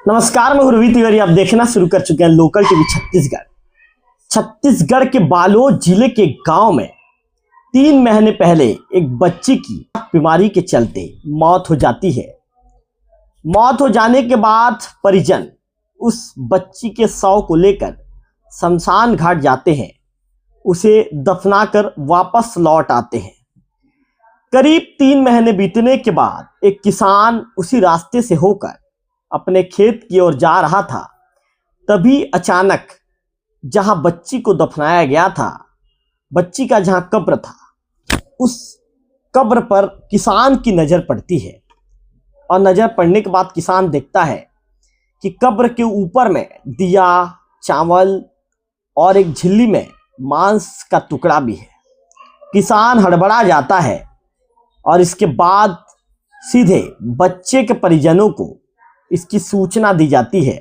नमस्कार, मैं हुरवी तिवारी। आप देखना शुरू कर चुके हैं लोकल टीवी छत्तीसगढ़। छत्तीसगढ़ के बालोद जिले के गांव में 3 महीने पहले एक बच्ची की बीमारी के चलते मौत हो जाती है। मौत हो जाने के बाद परिजन उस बच्ची के शव को लेकर शमशान घाट जाते हैं, उसे दफनाकर वापस लौट आते हैं। करीब 3 महीने बीतने के बाद एक किसान उसी रास्ते से होकर अपने खेत की ओर जा रहा था। तभी अचानक जहां बच्ची को दफनाया गया था, बच्ची का जहां कब्र था, उस कब्र पर किसान की नजर पड़ती है। और नजर पड़ने के बाद किसान देखता है कि कब्र के ऊपर में दिया, चावल और एक झिल्ली में मांस का टुकड़ा भी है। किसान हड़बड़ा जाता है और इसके बाद सीधे बच्चे के परिजनों को इसकी सूचना दी जाती है।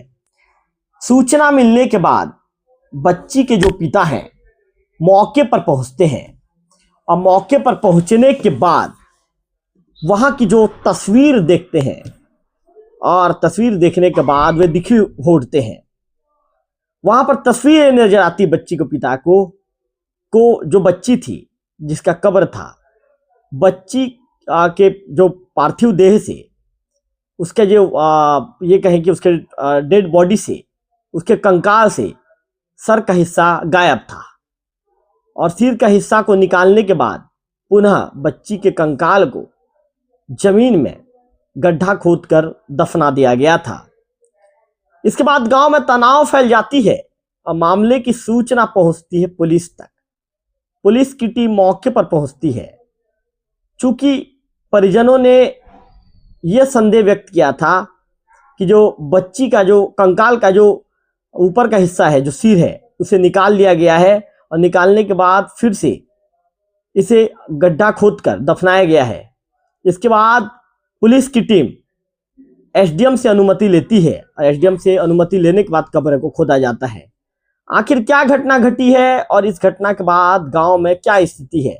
सूचना मिलने के बाद बच्ची के जो पिता हैं मौके पर पहुंचते हैं और मौके पर पहुंचने के बाद वहां की जो तस्वीर देखते हैं और तस्वीर देखने के बाद वे दिखी होते हैं। वहां पर तस्वीर नजर आती बच्ची को पिता को जो बच्ची थी जिसका कब्र था, बच्ची के जो पार्थिव देह से उसके जो ये कहें कि उसके डेड बॉडी से, उसके कंकाल से सर का हिस्सा गायब था और सिर का हिस्सा को निकालने के बाद पुनः बच्ची के कंकाल को जमीन में गड्ढा खोदकर दफना दिया गया था। इसके बाद गांव में तनाव फैल जाती है और मामले की सूचना पहुंचती है पुलिस तक। पुलिस की टीम मौके पर पहुंचती है। चूंकि परिजनों ने यह संदेह व्यक्त किया था कि जो बच्ची का जो कंकाल का जो ऊपर का हिस्सा है, जो सिर है, उसे निकाल लिया गया है और निकालने के बाद फिर से इसे गड्ढा खोदकर दफनाया गया है। इसके बाद पुलिस की टीम एसडीएम से अनुमति लेती है और एसडीएम से अनुमति लेने के बाद कब्र को खोदा जाता है। आखिर क्या घटना घटी है और इस घटना के बाद गांव में क्या स्थिति है,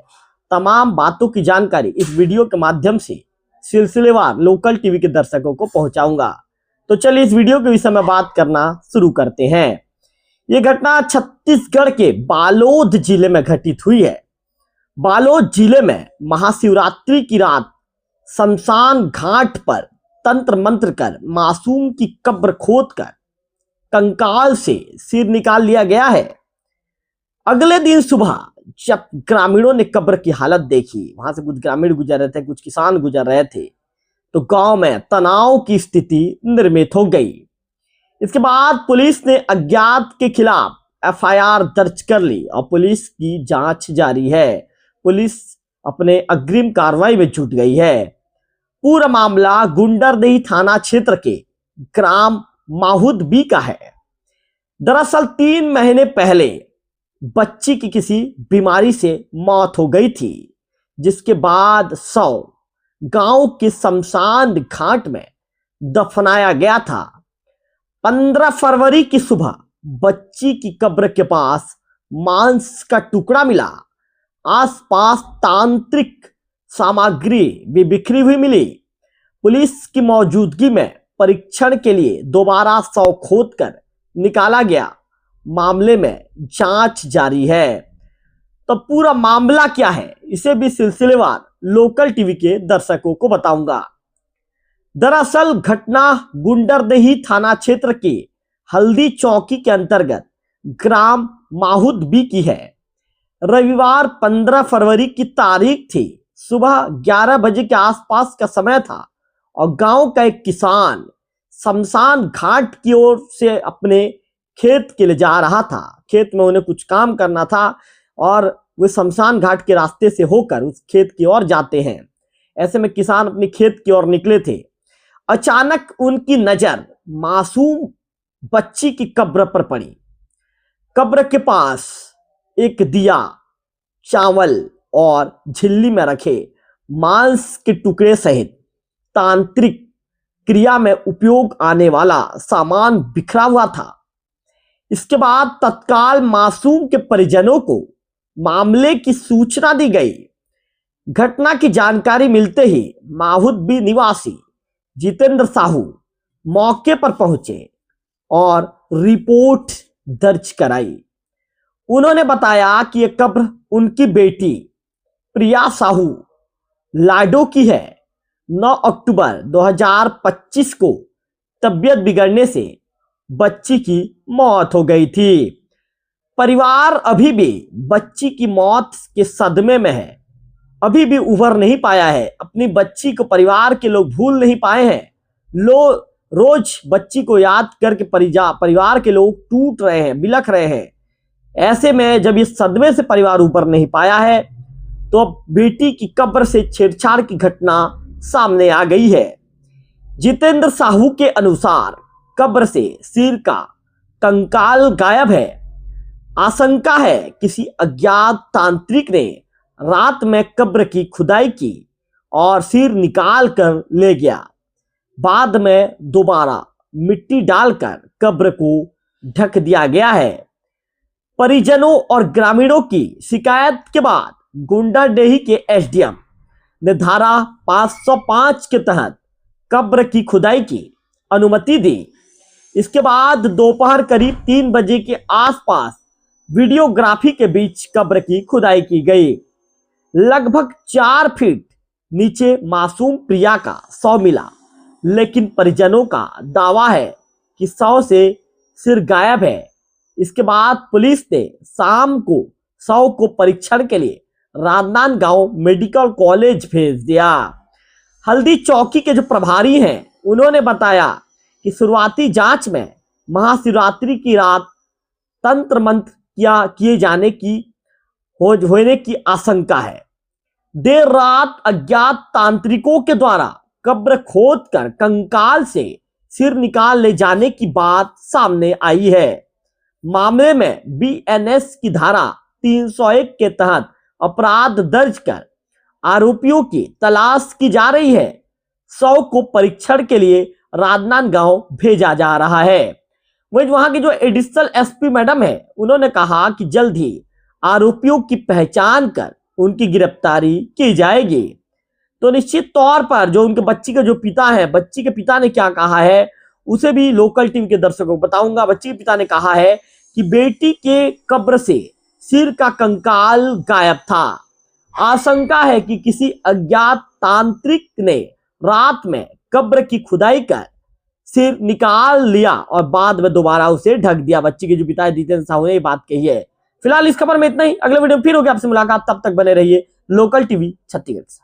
तमाम बातों की जानकारी इस वीडियो के माध्यम से सिलसिलेवार लोकल टीवी के दर्शकों को पहुंचाऊंगा। तो चलिए इस वीडियो के विषय में बात करना शुरू करते हैं। यह घटना छत्तीसगढ़ के बालोद जिले में घटित हुई है। बालोद जिले में महाशिवरात्रि की रात शमशान घाट पर तंत्र मंत्र कर मासूम की कब्र खोदकर कंकाल से सिर निकाल लिया गया है। अगले दिन सुबह जब ग्रामीणों ने कब्र की हालत देखी, वहां से कुछ ग्रामीण गुजर रहे थे, कुछ किसान गुजर रहे थे, तो गांव में तनाव की स्थिति निर्मित हो गई। इसके बाद पुलिस ने अज्ञात के खिलाफ एफआईआर दर्ज कर ली और पुलिस की जांच जारी है। पुलिस अपने अग्रिम कार्रवाई में जुट गई है। पूरा मामला गुंडरदेही थाना क्षेत्र के ग्राम माहुद बी का है। दरअसल 3 महीने पहले बच्ची की किसी बीमारी से मौत हो गई थी, जिसके बाद शव गांव के शमशान घाट में दफनाया गया था। 15 फरवरी की सुबह बच्ची की कब्र के पास मांस का टुकड़ा मिला। आसपास तांत्रिक सामग्री भी बिखरी हुई मिली। पुलिस की मौजूदगी में परीक्षण के लिए दोबारा शव खोदकर निकाला गया। मामले में जांच जारी है। तो पूरा मामला क्या है, इसे भी सिलसिलेवार लोकल टीवी के दर्शकों को बताऊंगा। दरअसल घटना गुंडरदेही थाना क्षेत्र के हल्दी चौकी के अंतर्गत ग्राम माहुद बी की है। रविवार 15 फरवरी की तारीख थी। सुबह 11 बजे के आसपास का समय था और गांव का एक किसान शमशान घाट की ओर से अपने खेत के लिए जा रहा था। खेत में उन्हें कुछ काम करना था और वे शमशान घाट के रास्ते से होकर उस खेत की ओर जाते हैं। ऐसे में किसान अपने खेत की ओर निकले थे। अचानक उनकी नजर मासूम बच्ची की कब्र पर पड़ी। कब्र के पास एक दिया, चावल और झिल्ली में रखे मांस के टुकड़े सहित तांत्रिक क्रिया में उपयोग आने वाला सामान बिखरा हुआ था। इसके बाद तत्काल मासूम के परिजनों को मामले की सूचना दी गई। घटना की जानकारी मिलते ही माहुद बी निवासी जितेंद्र साहू मौके पर पहुंचे और रिपोर्ट दर्ज कराई। उन्होंने बताया कि यह कब्र उनकी बेटी प्रिया साहू लाडो की है। 9 अक्टूबर 2025 को तबीयत बिगड़ने से बच्ची की मौत हो गई थी। परिवार अभी भी बच्ची की मौत के सदमे में है, अभी भी उभर नहीं पाया है। अपनी बच्ची को परिवार के लोग भूल नहीं पाए हैं। रोज बच्ची को याद करके परिवार के लोग टूट रहे हैं, बिलख रहे हैं। ऐसे में जब इस सदमे से परिवार उभर नहीं पाया है तो अब बेटी की कब्र से छेड़छाड़ की घटना सामने आ गई है। जितेंद्र साहू के अनुसार कब्र से सिर का कंकाल गायब है। आशंका है किसी अज्ञात तांत्रिक ने रात में कब्र की खुदाई की और सिर निकाल कर ले गया। बाद में दोबारा मिट्टी डालकर कब्र को ढक दिया गया है। परिजनों और ग्रामीणों की शिकायत के बाद गुंडाडेही के एसडीएम ने धारा 505 के तहत कब्र की खुदाई की अनुमति दी। इसके बाद दोपहर करीब 3 बजे के आसपास वीडियोग्राफी के बीच कब्र की खुदाई की गई। लगभग 4 फीट नीचे मासूम प्रिया का शव मिला, लेकिन परिजनों का दावा है कि शव से सिर गायब है। इसके बाद पुलिस ने शाम को शव को परीक्षण के लिए राजनांदगांव मेडिकल कॉलेज भेज दिया। हल्दी चौकी के जो प्रभारी हैं उन्होंने बताया कि शुरुआती जांच में महाशिवरात्रि की रात तंत्र मंत्र किए जाने की होने की आशंका है। देर रात अज्ञात तांत्रिकों के द्वारा कब्र खोदकर कंकाल से सिर निकाल ले जाने की बात सामने आई है। मामले में बीएनएस की धारा 301 के तहत अपराध दर्ज कर आरोपियों की तलाश की जा रही है। शव को परीक्षण के लिए राजनांदगांव भेजा जा रहा है। वहीं वहां के जो एडिशनल एसपी मैडम है उन्होंने कहा कि जल्द ही आरोपियों की पहचान कर उनकी गिरफ्तारी की जाएगी। तो निश्चित तौर पर जो उनके बच्ची के जो पिता है, बच्ची के पिता ने क्या कहा है उसे भी लोकल टीवी के दर्शकों को बताऊंगा। बच्ची के पिता ने कहा है कि बेटी के कब्र से सिर का कंकाल गायब था। आशंका है कि किसी अज्ञात तांत्रिक ने रात में कब्र की खुदाई कर सिर निकाल लिया और बाद में दोबारा उसे ढक दिया। बच्ची के जो पिता जितेंद्र साहू ने ये बात कही है। फिलहाल इस खबर में इतना ही। अगले वीडियो में फिर होगी आपसे मुलाकात, तब तक बने रहिए लोकल टीवी छत्तीसगढ़ से।